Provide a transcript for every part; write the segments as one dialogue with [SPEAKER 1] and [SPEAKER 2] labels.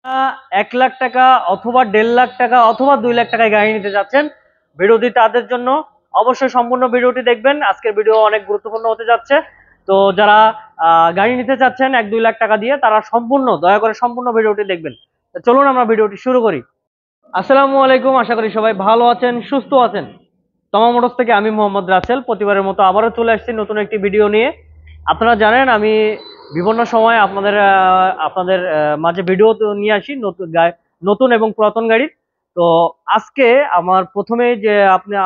[SPEAKER 1] 1,00,000 টাকা অথবা 1.5 লাখ টাকা অথবা 2 লাখ টাকায় গাড়ি নিতে যাচ্ছেন, ভিডিওটি তাদের জন্য। অবশ্যই সম্পূর্ণ ভিডিওটি দেখবেন, আজকের ভিডিও অনেক গুরুত্বপূর্ণ হতে যাচ্ছে। তো যারা গাড়ি নিতে চাচ্ছেন 1-2 লাখ টাকা দিয়ে, তারা দয়া করে সম্পূর্ণ ভিডিওটি দেখবেন। তো চলুন আমরা ভিডিওটি শুরু করি। আসসালামু আলাইকুম, আশা করি সবাই ভালো আছেন, সুস্থ আছেন। তমা মোটরস থেকে আমি মোহাম্মদ রাসেল প্রতিবারের মতো আবারও চলে আসছি নতুন একটি ভিডিও নিয়ে। আপনারা জানেন আমি বিভিন্ন সময় আপনাদের মাঝে ভিডিও নিয়ে আসি নতুন এবং পুরাতন গাড়ির। তো আজকে আমার প্রথমে যে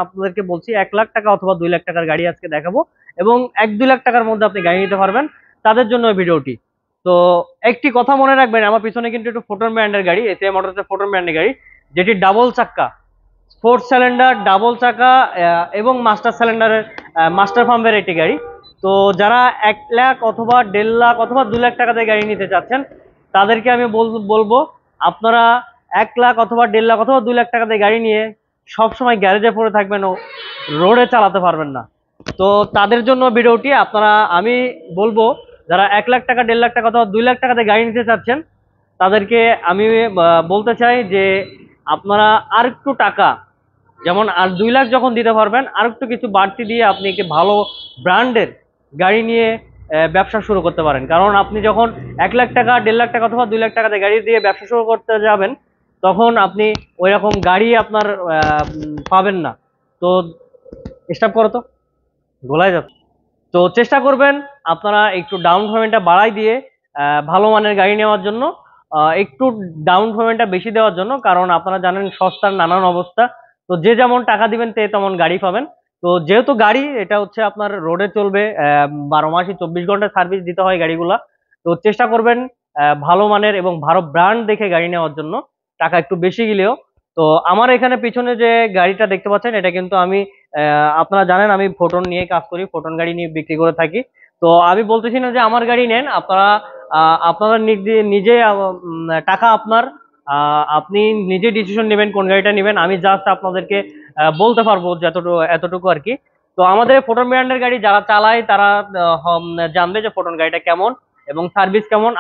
[SPEAKER 1] আপনাদেরকে বলছি 1 লাখ টাকা অথবা 2 লাখ টাকার গাড়ি আজকে দেখাবো, এবং 1-2 লাখ টাকার মধ্যে আপনি গাড়ি নিতে পারবেন, তাদের জন্য ভিডিওটি। তো একটি কথা মনে রাখবেন, আমার পিছনে কিন্তু একটু ফোটন ব্র্যান্ডের গাড়ি, এসিআই মোটরসের ফোটন ব্র্যান্ডের গাড়ি, যেটি ডাবল চাক্কা, 4 সিলিন্ডার ডাবল চাকা এবং মাস্টার সিলিন্ডারের মাস্টার পাম্পের একটি গাড়ি। তো যারা 1 লাখ অথবা 1.5 লাখ অথবা 2 লাখ টাকাতে গাড়ি নিতে চাচ্ছেন, তাদেরকে আমি বলবো আপনারা 1 লাখ অথবা 1.5 লাখ অথবা 2 লাখ টাকাতে গাড়ি নিয়ে সবসময় গ্যারেজে পড়ে থাকবেন ও রোডে চালাতে পারবেন না। তো তাদের জন্য ভিডিওটি। আমি বলবো যারা 1 লাখ টাকা 1.5 লাখ টাকা অথবা 2 লাখ টাকাতে গাড়ি নিতে চাচ্ছেন, তাদেরকে আমি বলতে চাই যে আপনারা আর একটু টাকা, যেমন আর 2 লাখ যখন দিতে পারবেন, আর একটু কিছু বাড়তি দিয়ে আপনি একটি ভালো ব্র্যান্ডের গাড়ি নিয়ে ব্যবসা শুরু করতে পারেন। কারণ আপনি যখন 1 লাখ টাকা 1.5 লাখ টাকা অথবা 2 লাখ টাকাতে গাড়ি দিয়ে ব্যবসা শুরু করতে যাবেন, তখন আপনি ওই রকম গাড়ি আপনার পাবেন না। তো স্টপ করো তো, গোলায় যাচ্ছে। তো চেষ্টা করবেন আপনারা একটু ডাউন পেমেন্টটা বাড়াই দিয়ে ভালো মানের গাড়ি নেওয়ার জন্য, একটু ডাউন পেমেন্টটা বেশি দেওয়ার জন্য। কারণ আপনারা জানেন সস্তার নানান অবস্থা। তো যে যেমন টাকা দিবেন তেমন গাড়ি পাবেন। তো যেহেতু গাড়ি এটা হচ্ছে আপনার রোডে চলবে, 12 মাসই 24 ঘন্টা সার্ভিস দিতে হয় গাড়িগুলা। তো চেষ্টা করবেন ভালো মানের এবং ভালো ব্র্যান্ড দেখে গাড়ি নেওয়ার জন্য, টাকা একটু বেশি গেলেও। তো আমার এখানে পিছনে যে গাড়িটা দেখতে পাচ্ছেন, এটা কিন্তু আমি আপনারা জানেন আমি ফোটন নিয়ে কাজ করি, ফোটন গাড়ি নিয়ে বিক্রি করে থাকি। তো আমি বলতেছি না যে আমার গাড়ি নেন, আপনারা নিজে টাকা আপনার, আপনি নিজে ডিসিশন নেবেন কোন গাড়িটা নেবেন। আমি জাস্ট আপনাদেরকে বলতে পারবো এতটুকু আর কি। তো আমাদের ফোটন ব্র্যান্ডের গাড়ি যারা চালায় তারা জানবে যে ফোটন গাড়িটা কেমন এবং সার্ভিস কেমন।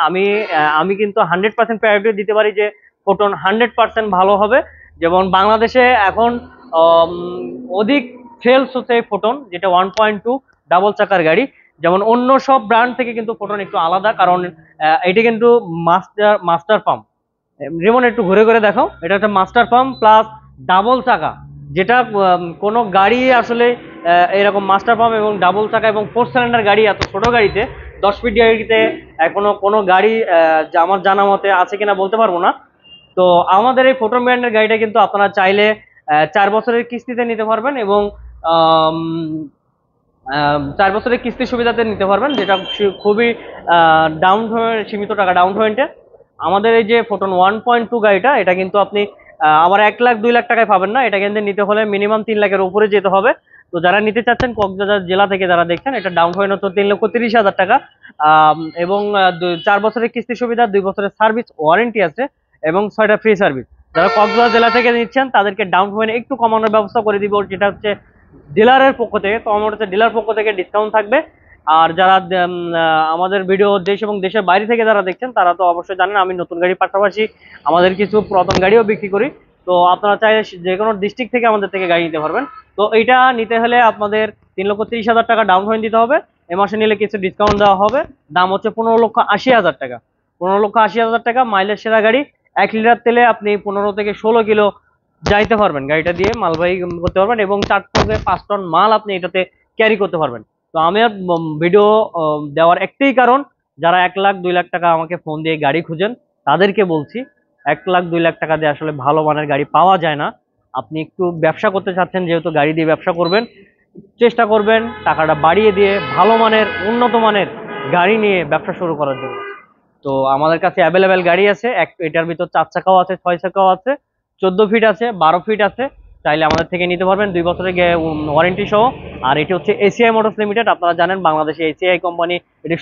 [SPEAKER 1] আমি কিন্তু 100% প্রায়োরিটি দিতে পারি যে ফোটন 100% ভালো হবে। যেমন বাংলাদেশে এখন অধিক সেলস হচ্ছে ফোটন, যেটা 1.2 ডাবল চাকার গাড়ি। যেমন অন্য সব ব্র্যান্ড থেকে কিন্তু ফোটন একটু আলাদা, কারণ এটা কিন্তু মাস্টার পাম্প। যেমন একটু ঘুরে ঘুরে দেখো, এটা হচ্ছে মাস্টার পাম্প প্লাস ডাবল চাকা, যেটা কোনো গাড়ি আসলে এরকম মাস্টার পাম্প এবং ডাবল চাকা এবং 4 সিলিন্ডার গাড়ি, এত ছোট গাড়িতে 10 ফিট গাড়িতে এখনো কোনো গাড়ি আমার জানা মতে আছে কিনা বলতে পারবো না। তো আমাদের এই ফোটন ব্র্যান্ডের গাড়িটা কিন্তু আপনারা চাইলে 4 বছরের কিস্তিতে নিতে পারবেন, এবং 4 বছরের কিস্তি সুবিধাতে নিতে পারবেন, যেটা খুবই ডাউন পেমেন্ট, সীমিত টাকা ডাউন পেমেন্টে। আমাদের এই যে ফোটন 1.2 গাড়িটা, এটা কিন্তু আপনি আবার 1 লাখ 2 লাখ টাকায় পাবেন না, এটা কিন্তু নিতে হলে মিনিমাম 3 লাখের উপরে যেতে হবে। তো যারা নিতে চাচ্ছেন কক্সবাজার জেলা থেকে যারা দেখছেন, এটা ডাউন পেমেন্ট হতো 3,30,000 টাকা, এবং 4 বছরের কিস্তি সুবিধা, 2 বছরের সার্ভিস ওয়ারেন্টি আছে, এবং 6টা ফ্রি সার্ভিস। যারা কক্সবাজার জেলা থেকে নিচ্ছেন তাদেরকে ডাউন পেমেন্ট একটু কমানোর ব্যবস্থা করে দিব, যেটা হচ্ছে ডিলারের পক্ষ থেকে। তো আমার হচ্ছে ডিলার পক্ষ থেকে ডিসকাউন্ট থাকবে। আর যারা আমাদের ভিডিও দেশ এবং দেশের বাইরে থেকে যারা দেখছেন, তারা তো অবশ্যই জানেন আমি নতুন গাড়ির পাশাপাশি আমাদের কিছু পুরাতন গাড়িও বিক্রি করি। তো আপনারা চাইলে যে কোনো ডিস্ট্রিক্ট থেকে আমাদের থেকে গাড়ি নিতে পারবেন। তো এইটা নিতে হলে আপনাদের 3,30,000 টাকা ডাউন পেমেন্ট দিতে হবে। এ মাসে নিলে কিছু ডিসকাউন্ট দেওয়া হবে। দাম হচ্ছে 15,80,000 টাকা। 15,80,000 টাকা, মাইলেজ সেরা গাড়ি। 1 লিটার তেলে আপনি 15 থেকে 16 কিলো যাইতে পারবেন, গাড়িটা দিয়ে মালবাহী করতে পারবেন, এবং 4 থেকে 5 টন মাল আপনি এটাতে ক্যারি করতে পারবেন। তো আমার ভিডিও দেওয়ার একটাই কারণ, যারা 1 লাখ 2 লাখ টাকা আমাকে ফোন দিয়ে গাড়ি খুঁজেন, তাদেরকে বলছি 1 লাখ 2 লাখ টাকা দিয়ে আসলে ভালো মানের গাড়ি পাওয়া যায় না। আপনি একটু ব্যবসা করতে চাচ্ছেন, যেহেতু গাড়ি দিয়ে ব্যবসা করবেন, চেষ্টা করবেন টাকাটা বাড়িয়ে দিয়ে ভালো মানের উন্নত মানের গাড়ি নিয়ে ব্যবসা শুরু করার জন্য। তো আমাদের কাছে অ্যাভেলেবেল গাড়ি আছে, এটার ভিতর 4 চাকাও আছে, 6 চাকাও আছে, 14 ফিট আছে, 12 ফিট আছে। চাইলে আমাদের থেকে নিতে পারবেন 2 বছরের ওয়ারেন্টি সহ। আর এটি হচ্ছে এসিআই মোটরস লিমিটেড। আপনারা জানেন বাংলাদেশে এসিআই কোম্পানি এটি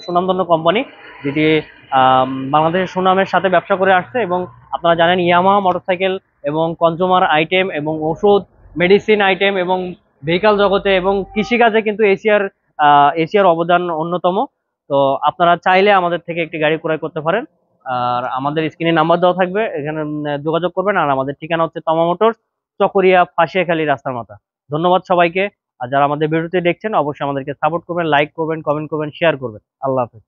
[SPEAKER 1] সুনামধন্য কোম্পানি, যেটি বাংলাদেশের সুনামের সাথে ব্যবসা করে আসছে। এবং আপনারা জানেন ইয়ামাহা মোটরসাইকেল এবং কনজুমার আইটেম এবং ওষুধ মেডিসিন আইটেম এবং ভেহিক্যাল জগতে এবং কৃষিকাজে কিন্তু এশিয়ার অবদান অন্যতম। তো আপনারা চাইলে আমাদের থেকে একটি গাড়ি ক্রয় করতে পারেন। আর আমাদের স্ক্রিনে নাম্বার দেওয়া থাকবে, এখানে যোগাযোগ করবেন। আর আমাদের ঠিকানা হচ্ছে তমা মোটরস, চকরিয়া ফাঁসিয়াখালী রাস্তার মাথা। ধন্যবাদ সবাইকে। আর যারা আমাদের ভিডিওটি দেখছেন অবশ্যই আমাদেরকে সাপোর্ট করবেন, লাইক করবেন, কমেন্ট করবেন, শেয়ার করবেন। আল্লাহ হাফেজ।